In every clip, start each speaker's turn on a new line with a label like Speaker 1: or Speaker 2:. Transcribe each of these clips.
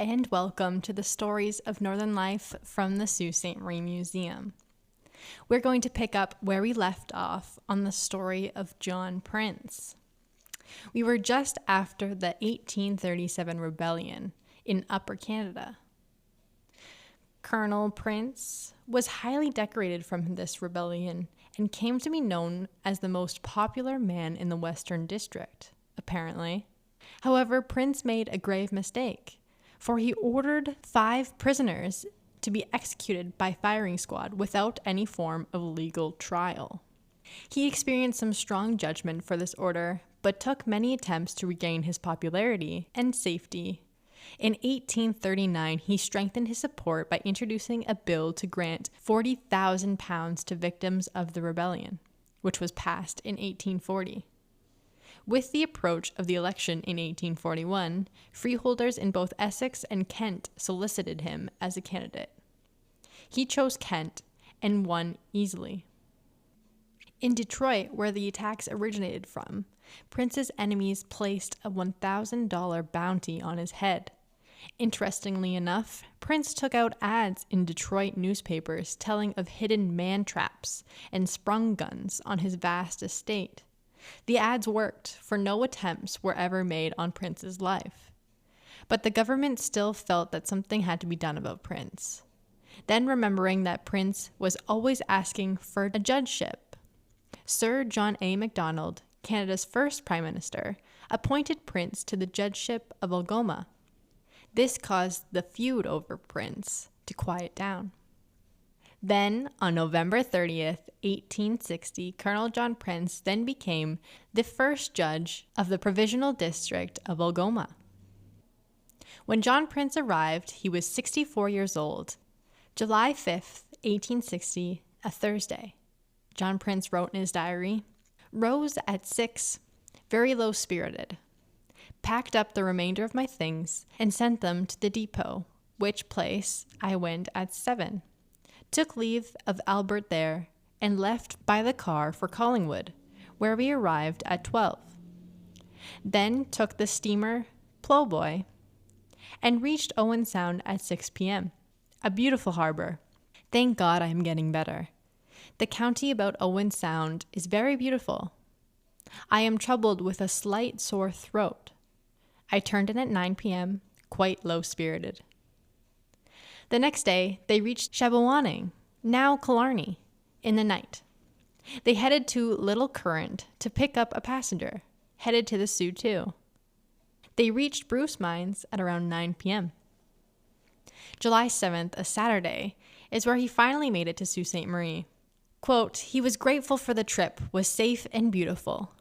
Speaker 1: and welcome to the Stories of Northern Life from the Sault Ste. Marie Museum. We're going to pick up where we left off on the story of John Prince. We were just after the 1837 rebellion in Upper Canada. Colonel Prince was highly decorated from this rebellion and came to be known as the most popular man in the Western District, apparently. However, Prince made a grave mistake, for he ordered 5 prisoners to be executed by firing squad without any form of legal trial. He experienced some strong judgment for this order, but took many attempts to regain his popularity and safety. In 1839, he strengthened his support by introducing a bill to grant £40,000 to victims of the rebellion, which was passed in 1840. With the approach of the election in 1841, freeholders in both Essex and Kent solicited him as a candidate. He chose Kent and won easily. In Detroit, where the attacks originated from, Prince's enemies placed a $1,000 bounty on his head. Interestingly enough, Prince took out ads in Detroit newspapers telling of hidden man traps and sprung guns on his vast estate. The ads worked, for no attempts were ever made on Prince's life. But the government still felt that something had to be done about Prince. Then, remembering that Prince was always asking for a judgeship, Sir John A. Macdonald, Canada's first Prime Minister, appointed Prince to the judgeship of Algoma. This caused the feud over Prince to quiet down. Then, on November 30th, 1860, Colonel John Prince then became the first judge of the Provisional District of Algoma. When John Prince arrived, he was 64 years old. July 5th, 1860, a Thursday. John Prince wrote in his diary, "Rose at 6, very low-spirited. Packed up the remainder of my things and sent them to the depot, which place I went at 7. Took leave of Albert there, and left by the car for Collingwood, where we arrived at 12. Then took the steamer Ploughboy, and reached Owen Sound at 6 p.m. A beautiful harbor. Thank God I am getting better. The county about Owen Sound is very beautiful. I am troubled with a slight sore throat. I turned in at 9 p.m., quite low-spirited." The next day, they reached Shabewaning, now Killarney, in the night. They headed to Little Current to pick up a passenger, headed to the Sault too. They reached Bruce Mines at around 9 p.m. July 7th, a Saturday, is where he finally made it to Sault Ste. Marie. Quote, "He was grateful for the trip, was safe and beautiful."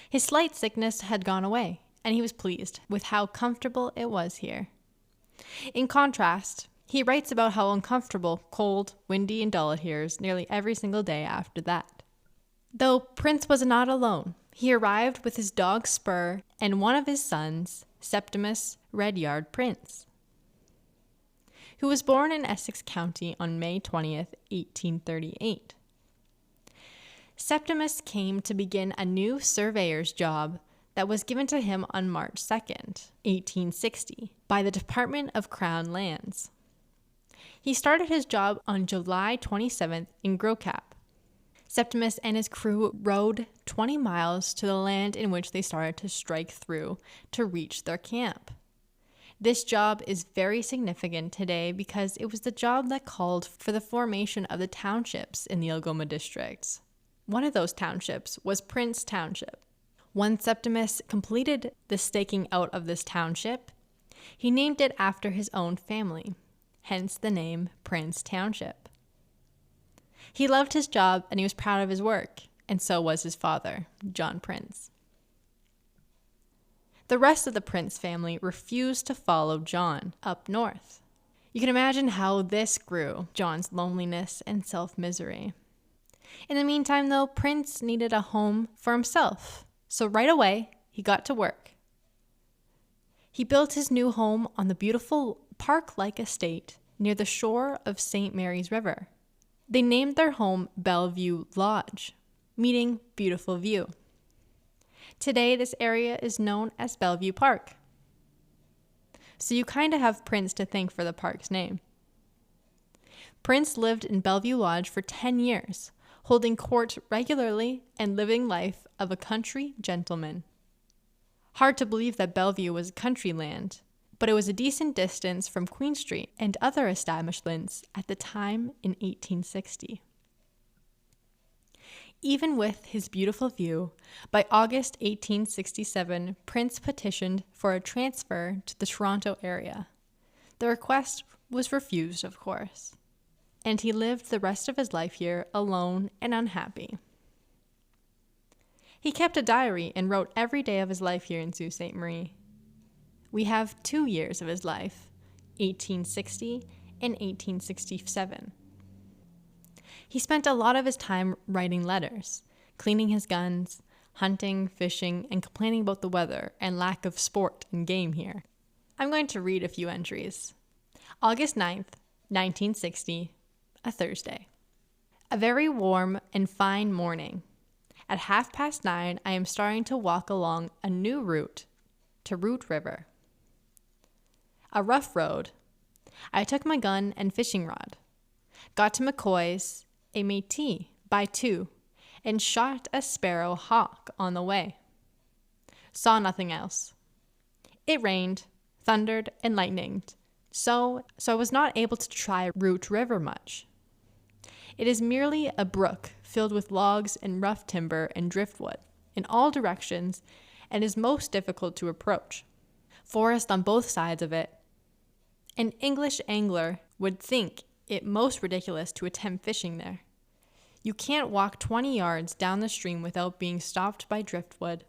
Speaker 1: His slight sickness had gone away, and he was pleased with how comfortable it was here. In contrast, he writes about how uncomfortable, cold, windy, and dull it hears nearly every single day after that. Though Prince was not alone, he arrived with his dog Spur and one of his sons, Septimus Redyard Prince, who was born in Essex County on May 20th, 1838. Septimus came to begin a new surveyor's job that was given to him on March 2nd, 1860, by the Department of Crown Lands. He started his job on July 27th in Grocap. Septimus and his crew rode 20 miles to the land in which they started to strike through to reach their camp. This job is very significant today because it was the job that called for the formation of the townships in the Algoma District. One of those townships was Prince Township. Once Septimus completed the staking out of this township, he named it after his own family, hence the name Prince Township. He loved his job and he was proud of his work, and so was his father, John Prince. The rest of the Prince family refused to follow John up north. You can imagine how this grew John's loneliness and self-misery. In the meantime, though, Prince needed a home for himself. So right away, he got to work. He built his new home on the beautiful park-like estate near the shore of St. Mary's River. They named their home Bellevue Lodge, meaning beautiful view. Today, this area is known as Bellevue Park. so you kind of have Prince to thank for the park's name. Prince lived in Bellevue Lodge for 10 years, holding court regularly and living life of a country gentleman. Hard to believe that Bellevue was country land, but it was a decent distance from Queen Street and other establishments at the time in 1860. Even with his beautiful view, by August 1867, Prince petitioned for a transfer to the Toronto area. The request was refused, of course, and he lived the rest of his life here alone and unhappy. He kept a diary and wrote every day of his life here in Sault Ste. Marie. We have 2 years of his life, 1860 and 1867. He spent a lot of his time writing letters, cleaning his guns, hunting, fishing, and complaining about the weather and lack of sport and game here. I'm going to read a few entries. August 9th, 1960, a Thursday. A very warm and fine morning. At 9:30, I am starting to walk along a new route to Root River. A rough road. I took my gun and fishing rod, got to McCoy's, a métis, by 2, and shot a sparrow hawk on the way. Saw nothing else. It rained, thundered, and lightened, so I was not able to try Root River much. It is merely a brook filled with logs and rough timber and driftwood in all directions and is most difficult to approach. Forest on both sides of it. An English angler would think it most ridiculous to attempt fishing there. You can't walk 20 yards down the stream without being stopped by driftwood.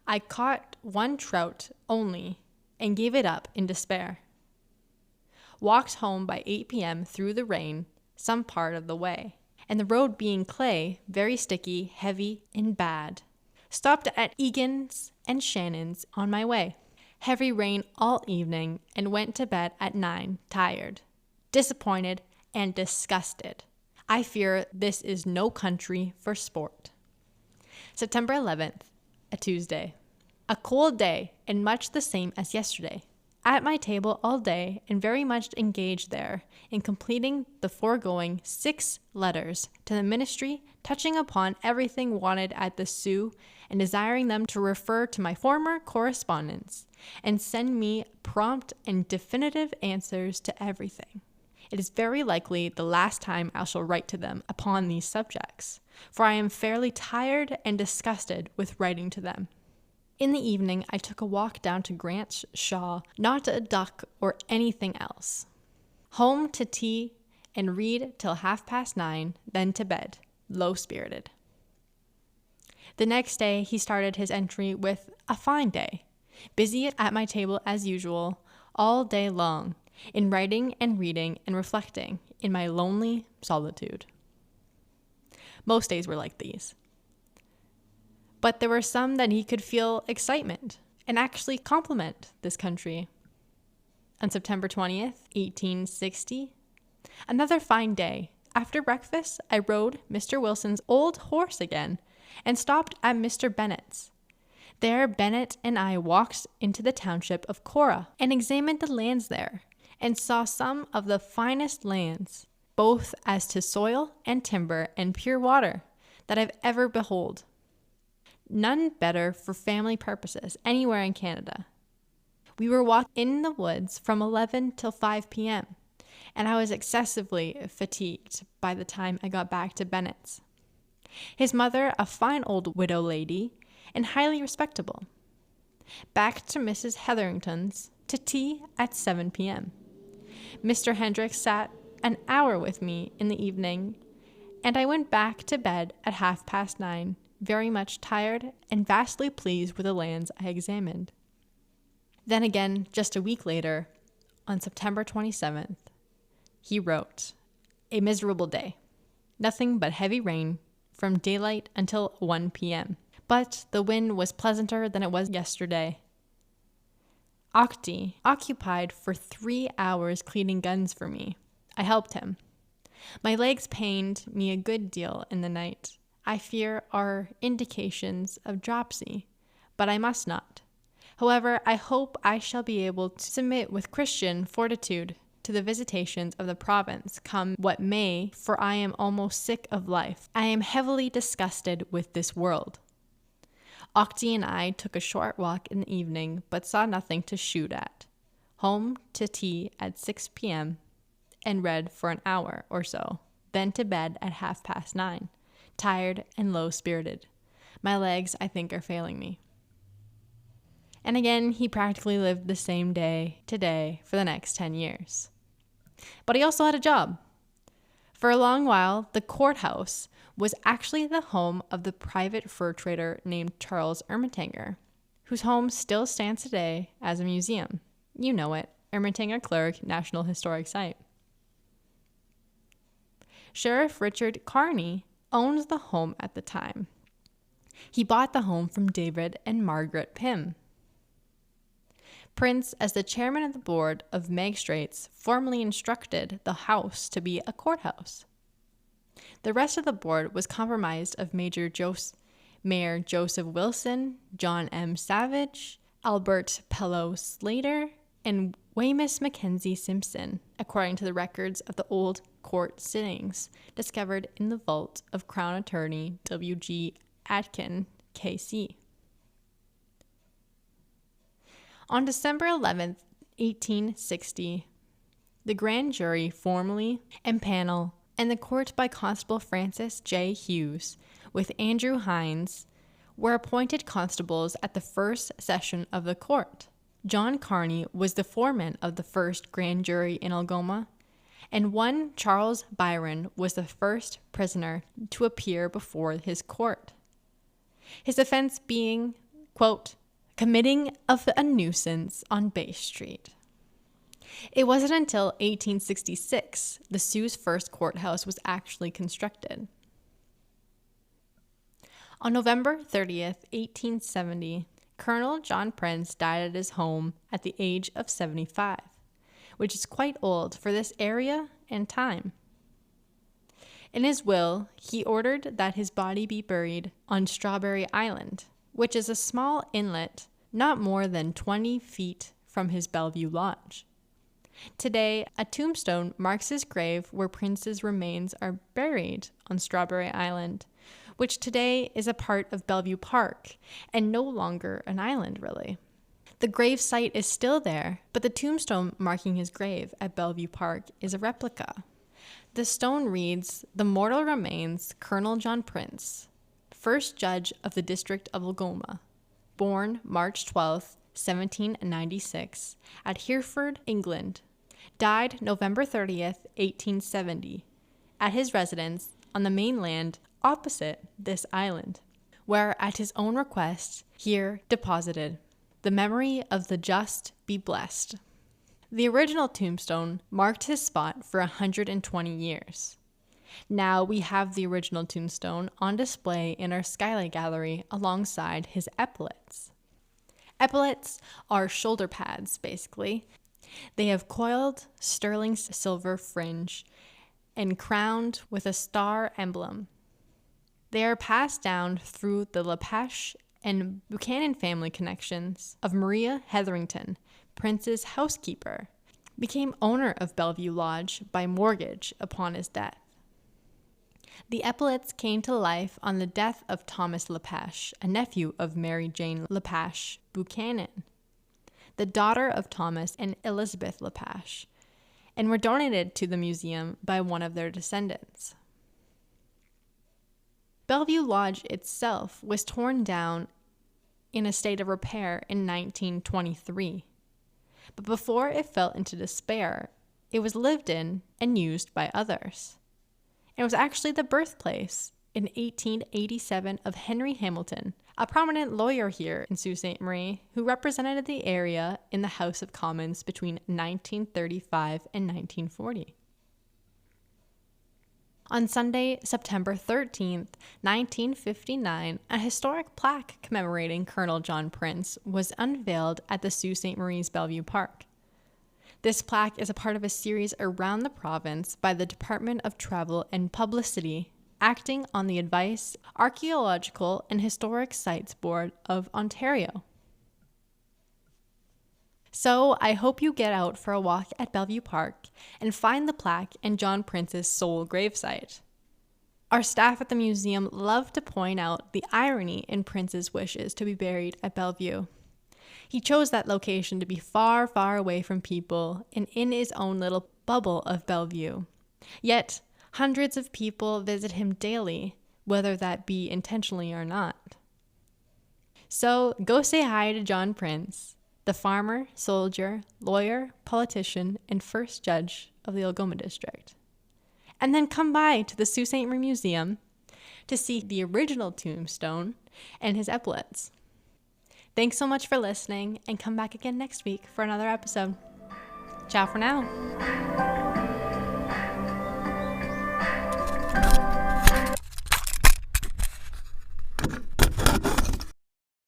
Speaker 1: I caught 1 trout only and gave it up in despair. Walked home by 8 p.m. through the rain some part of the way, and the road being clay, very sticky, heavy, and bad. Stopped at Egan's and Shannon's on my way. Heavy rain all evening and went to bed at 9, tired, disappointed, and disgusted. I fear this is no country for sport. September 11th, a Tuesday. A cold day and much the same as yesterday. At my table all day and very much engaged there in completing the foregoing 6 letters to the ministry touching upon everything wanted at the Sioux and desiring them to refer to my former correspondence and send me prompt and definitive answers to everything. It is very likely the last time I shall write to them upon these subjects, for I am fairly tired and disgusted with writing to them. In the evening, I took a walk down to Grant's Shaw, not a duck or anything else. Home to tea and read till 9:30, then to bed, low-spirited. The next day, he started his entry with a fine day, busy at my table as usual, all day long, in writing and reading and reflecting in my lonely solitude. Most days were like these. But there were some that he could feel excitement and actually compliment this country. On September 20th, 1860, another fine day. After breakfast, I rode Mr. Wilson's old horse again and stopped at Mr. Bennett's. There, Bennett and I walked into the township of Cora and examined the lands there and saw some of the finest lands, both as to soil and timber and pure water, that I've ever behold. None better for family purposes anywhere in Canada. We were walking in the woods from 11 till 5 p.m., and I was excessively fatigued by the time I got back to Bennett's. His mother, a fine old widow lady, and highly respectable. Back to Mrs. Hetherington's to tea at 7 p.m. Mr. Hendricks sat an hour with me in the evening, and I went back to bed at 9:30, very much tired and vastly pleased with the lands I examined. Then again, just a week later, on September 27th, he wrote, "A miserable day. Nothing but heavy rain from daylight until 1 p.m. But the wind was pleasanter than it was yesterday. Octi occupied for 3 hours cleaning guns for me. I helped him. My legs pained me a good deal in the night. I fear are indications of dropsy, but I must not. However, I hope I shall be able to submit with Christian fortitude to the visitations of the province, come what may, for I am almost sick of life. I am heavily disgusted with this world. Octi and I took a short walk in the evening, but saw nothing to shoot at. Home to tea at 6 p.m. and read for an hour or so, then to bed at 9:30, tired and low-spirited. My legs, I think, are failing me. And again, he practically lived the same day to day for the next 10 years. But he also had a job. For a long while, the courthouse was actually the home of the private fur trader named Charles Ermitanger, whose home still stands today as a museum. You know it, Ermitanger Clerk National Historic Site. Sheriff Richard Carney owned the home at the time. He bought the home from David and Margaret Pym. Prince, as the chairman of the board of magistrates, formally instructed the house to be a courthouse. The rest of the board was comprised of Mayor Joseph Wilson, John M. Savage, Albert Pellow Slater, and Waymus Mackenzie Simpson, according to the records of the old court sittings discovered in the vault of Crown Attorney W.G. Atkin, K.C. On December 11, 1860, the grand jury formally empaneled and the court by Constable Francis J. Hughes with Andrew Hines were appointed constables at the first session of the court. John Carney was the foreman of the first grand jury in Algoma, and one Charles Byron was the first prisoner to appear before his court. His offense being, quote, committing of a nuisance on Bay Street. It wasn't until 1866 the Sioux's first courthouse was actually constructed. On November 30th, 1870, Colonel John Prince died at his home at the age of 75, which is quite old for this area and time. In his will, he ordered that his body be buried on Strawberry Island, which is a small inlet not more than 20 feet from his Bellevue Lodge. Today, a tombstone marks his grave where Prince's remains are buried on Strawberry Island, which today is a part of Bellevue Park and no longer an island, really. The grave site is still there, but the tombstone marking his grave at Bellevue Park is a replica. The stone reads, "The mortal remains, Colonel John Prince, first judge of the District of Algoma, born March 12, 1796, at Hereford, England, died November 30th, 1870, at his residence on the mainland opposite this island, where at his own request here deposited. The memory of the just be blessed." The original tombstone marked his spot for 120 years. Now we have the original tombstone on display in our Skylight Gallery alongside his epaulets. Epaulets are shoulder pads, basically. They have coiled sterling silver fringe and crowned with a star emblem. They are passed down through the LePage and Buchanan family connections of Maria Hetherington, Prince's housekeeper, became owner of Bellevue Lodge by mortgage upon his death. The epaulets came to life on the death of Thomas LePage, a nephew of Mary Jane LePage Buchanan, the daughter of Thomas and Elizabeth LePage, and were donated to the museum by one of their descendants. Bellevue Lodge itself was torn down in a state of repair in 1923. But before it fell into despair, it was lived in and used by others. It was actually the birthplace in 1887 of Henry Hamilton, a prominent lawyer here in Sault Ste. Marie who represented the area in the House of Commons between 1935 and 1940. On Sunday, September 13th, 1959, a historic plaque commemorating Colonel John Prince was unveiled at the Sault Ste. Marie's Bellevue Park. This plaque is a part of a series around the province by the Department of Travel and Publicity, acting on the advice Archaeological and Historic Sites Board of Ontario. So I hope you get out for a walk at Bellevue Park and find the plaque and John Prince's sole gravesite. Our staff at the museum love to point out the irony in Prince's wishes to be buried at Bellevue. He chose that location to be far, far away from people and in his own little bubble of Bellevue. Yet, hundreds of people visit him daily, whether that be intentionally or not. So, go say hi to John Prince, the farmer, soldier, lawyer, politician, and first judge of the Algoma District. And then come by to the Sault Ste. Marie Museum to see the original tombstone and his epaulets. Thanks so much for listening, and come back again next week for another episode. Ciao for now.